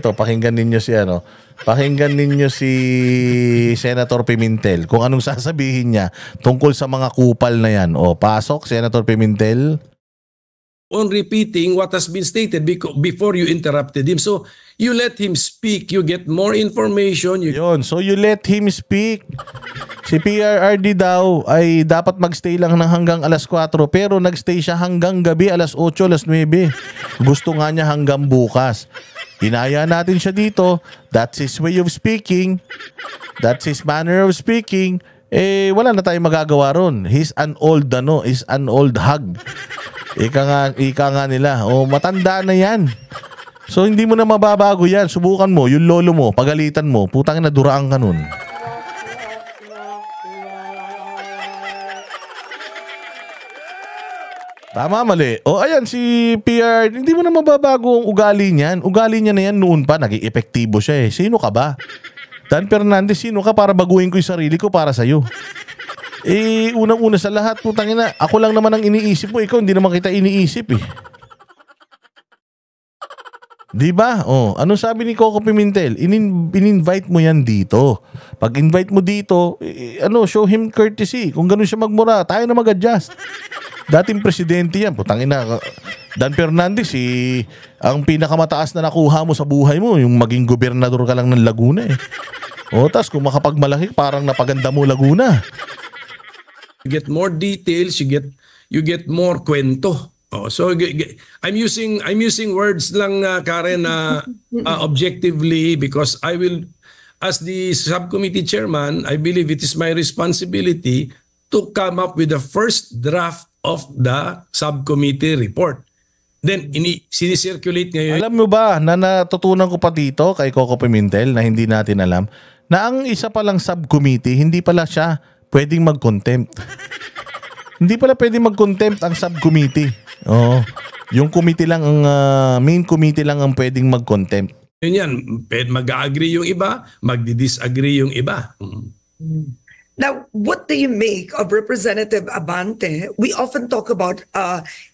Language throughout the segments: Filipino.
ito, pakinggan ninyo si pakinggan ninyo si Senator Pimentel kung anong sasabihin niya tungkol sa mga kupal na yan. O, pasok, Senator Pimentel. On repeating what has been stated before you interrupted him. So, you let him speak. You get more information. So you let him speak. Si PRRD daw ay dapat magstay lang ng hanggang alas 4 pero nagstay siya hanggang gabi alas 8, alas 9. Gusto nga niya hanggang bukas. Inaya natin siya dito. That's his way of speaking. That's his manner of speaking. Wala na tayong magagawa ron. He's an old hag. Ika nga nila. Matanda na yan. So hindi mo na mababago yan. Subukan mo, yung lolo mo, pagalitan mo, putang ina, duraan ka nun. Tama, mali. Ayan, si PR, hindi mo na mababago ang ugali niyan. Ugali niya na yan noon pa, naging epektibo siya eh. Sino ka ba? Dan Fernandez, sino ka para baguhin ko yung sarili ko para sa'yo? Unang-una sa lahat, putang ina, ako lang naman ang iniisip mo, ikaw hindi naman kita iniisip eh. Diba? Anong sabi ni Coco Pimentel? In-invite mo yan dito. Pag invite mo dito, show him courtesy. Kung ganun siya magmura, tayo na mag-adjust. Dating presidente yan, putang ina. Dan Fernandez, ang pinakamataas na nakuha mo sa buhay mo, yung maging gobernador ka lang ng Laguna eh. Tas kung makapagmalaki, parang napaganda mo Laguna. You get more details, you get more kwento. So I'm using words lang, Karen, objectively, because I will, as the subcommittee chairman, I believe it is my responsibility to come up with the first draft of the subcommittee report. Then sinicirculate ngayon. Alam mo ba na natutunan ko pa dito kay Coco Pimentel na hindi natin alam na ang isa palang subcommittee hindi pala siya pwedeng mag-contempt. Hindi pala pwedeng mag-contempt ang subcommittee. Yung committee lang ang main committee lang ang pwedeng mag-contempt. Yun yan, mag-agree yung iba, magdi-disagree yung iba. Now, what do you make of Representative Abante? We often talk about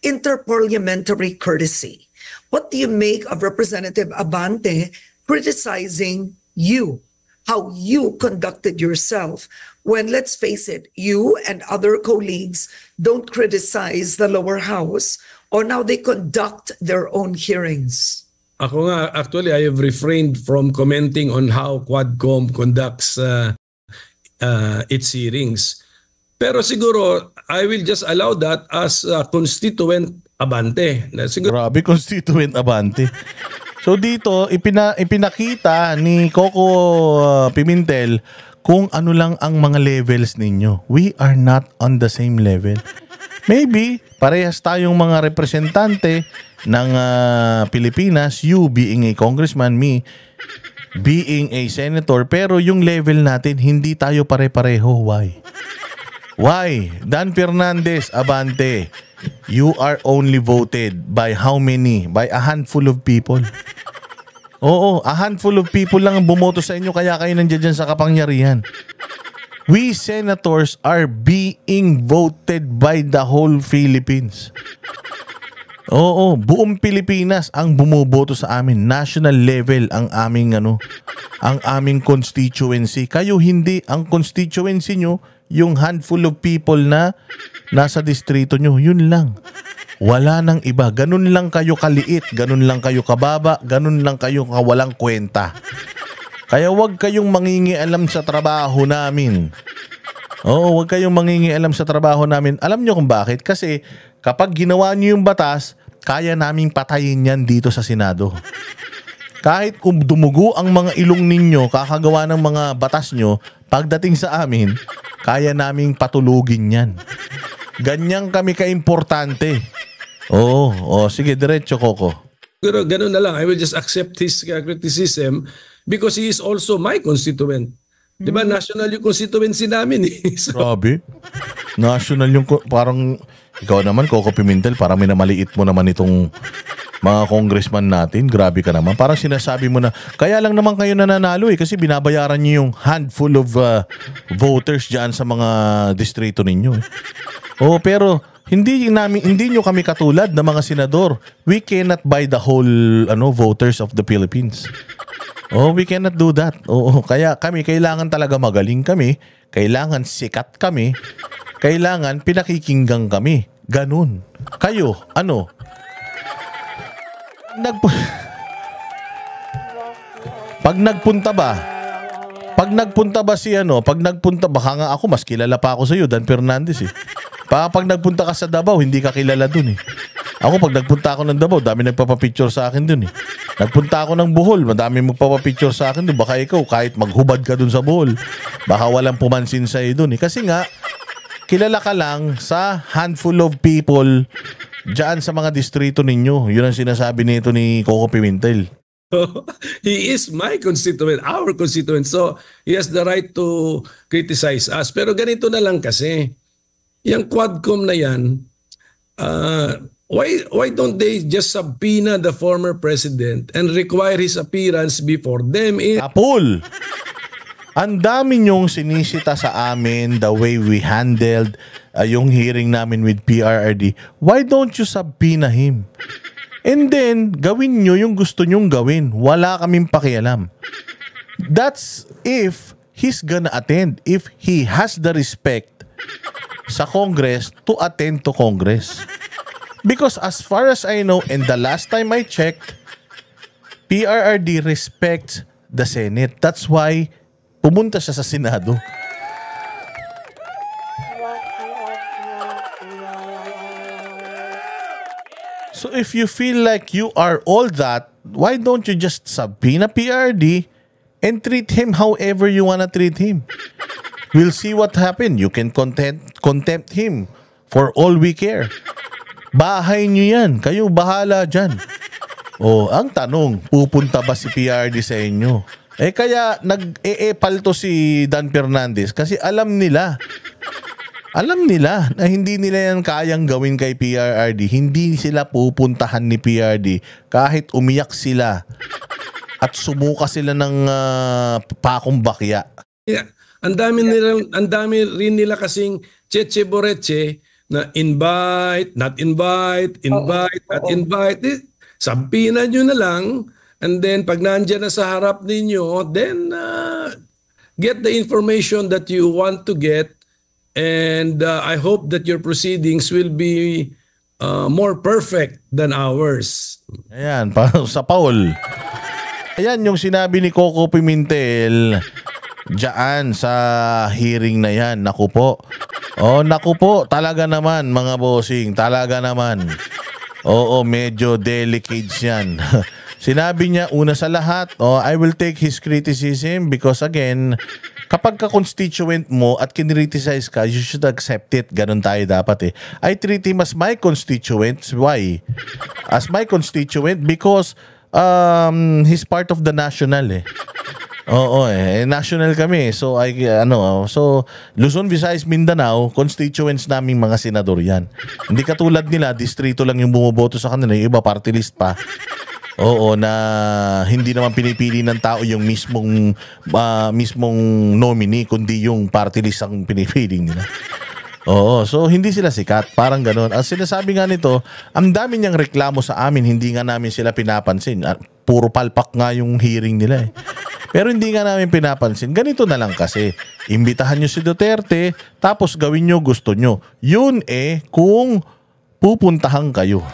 interparliamentary courtesy. What do you make of Representative Abante criticizing you, how you conducted yourself when, let's face it, you and other colleagues don't criticize the lower house, or now they conduct their own hearings? Ako nga, actually, I have refrained from commenting on how Quadcom conducts its hearings. Pero siguro, I will just allow that as Constituent Abante. Grabe, Constituent Abante. So dito, ipinakita ni Coco Pimentel kung ano lang ang mga levels ninyo. We are not on the same level. Maybe, parehas tayong mga representante ng Pilipinas, you being a congressman, me being a senator, pero yung level natin, hindi tayo pare-pareho. Why? Why? Dan Fernandez, Abante, you are only voted by how many? By a handful of people. Oo, a handful of people lang ang bumoto sa inyo, kaya kayo nandiyan dyan sa kapangyarihan. We senators are being voted by the whole Philippines. Oo, buong Pilipinas ang bumoboto sa amin. National level ang aming constituency. Kayo hindi, ang constituency nyo, yung handful of people na nasa distrito nyo, yun lang. Wala nang iba. Ganun lang kayo kaliit, ganun lang kayo kababa, ganun lang kayo kawalang kwenta. Kaya wag kayong mangingialam sa trabaho namin. Oo, wag kayong mangingialam sa trabaho namin. Alam nyo kung bakit? Kasi kapag ginawa nyo yung batas, kaya naming patayin yan dito sa Senado. Kahit kung dumugo ang mga ilong ninyo, kakagawa ng mga batas nyo, pagdating sa amin, kaya naming patulugin yan. Ganyan kami kaimportante. Oo, sige, diretso, Coco. Pero ganun na lang, I will just accept his criticism because he is also my constituent. Diba, national yung constituency namin eh. So, grabe. National yung, parang, ikaw naman, Coco Pimentel, parang minamaliit mo naman itong mga congressman natin. Grabe ka naman. Parang sinasabi mo na, kaya lang naman kayo nananalo eh, kasi binabayaran niyo yung handful of voters dyan sa mga distrito ninyo eh. Oo, pero hindi nyo kami katulad ng mga senador. We cannot buy the whole voters of the Philippines. Oh, we cannot do that. Oo, kaya kami kailangan talaga magaling kami, kailangan sikat kami, kailangan pinakikinggan kami. Ganun. Kayo, ano? Pag nagpunta ba? Pag nagpunta ba si ano? Pag nagpunta baka nga ako mas kilala pa ako sa iyo Dan Fernandez eh. Pag nagpunta ka sa Davao, hindi ka kilala dun eh. Ako pag nagpunta ako ng Davao, dami nagpapapicture sa akin dun eh. Nagpunta ako ng Bohol, madami magpapapicture sa akin dun. Baka ikaw, kahit maghubad ka dun sa Bohol, baka walang pumansin sa'yo dun eh. Kasi nga, kilala ka lang sa handful of people dyan sa mga distrito ninyo. Yun ang sinasabi nito ni Coco Pimentel. He is my constituent, our constituent. So, he has the right to criticize us. Pero ganito na lang kasi, yung Quadcom na yan, why don't they just subpoena the former president and require his appearance before them? Apul! Ang dami nyong sinisita sa amin the way we handled yung hearing namin with PRRD. Why don't you subpoena him? And then, gawin nyo yung gusto nyong gawin. Wala kaming pakialam. That's if he's gonna attend. If he has the respect sa Congress to attend to Congress. Because as far as I know, and the last time I checked, PRRD respects the Senate. That's why pumunta siya sa Senado. So if you feel like you are all that, why don't you just subpoena PRD and treat him however you wanna treat him? We'll see what happens. You can contempt him for all we care. Bahay nyo yan. Kayo bahala dyan. Oh, ang tanong, pupunta ba si PRD sa inyo? Eh kaya nag-eepal to si Dan Fernandez kasi alam nila na hindi nila yan kayang gawin kay PRRD. Hindi sila pupuntahan ni PRD kahit umiyak sila at sumuka sila ng pakong bakya. Yeah. Ang dami rin nila kasing cheche boreche na invite, not invite, invite, not invite. Sabihin nyo na lang, and then pag nandiyan na sa harap ninyo, then get the information that you want to get, and I hope that your proceedings will be more perfect than ours. Ayan, sa Paul. Ayan yung sinabi ni Coco Pimentel diyan sa hearing na yan. Naku po. Oh, naku po. Talaga naman, mga bossing. Talaga naman. Oo, medyo delicate yan. Sinabi niya, una sa lahat, I will take his criticism because again, kapag ka-constituent mo at kinriticize ka, you should accept it. Ganon tayo dapat eh. I treat him as my constituent. Why? As my constituent because he's part of the national eh. Oo national kami. So so Luzon, Visayas, Mindanao, constituents naming mga senador 'yan. Hindi katulad nila, distrito lang yung bumoboto sa kanila, yung iba party list pa. Oo, na hindi naman pinipili ng tao yung mismong nominee kundi yung party list ang pinipili nila. Oo, so hindi sila sikat, parang ganoon. Ang sinasabi nga nito, ang dami niyang reklamo sa amin, hindi nga namin sila pinapansin. Puro palpak nga yung hearing nila eh. Pero hindi nga namin pinapansin. Ganito na lang kasi. Imbitahan nyo si Duterte, tapos gawin nyo gusto nyo. Yun kung pupuntahan kayo.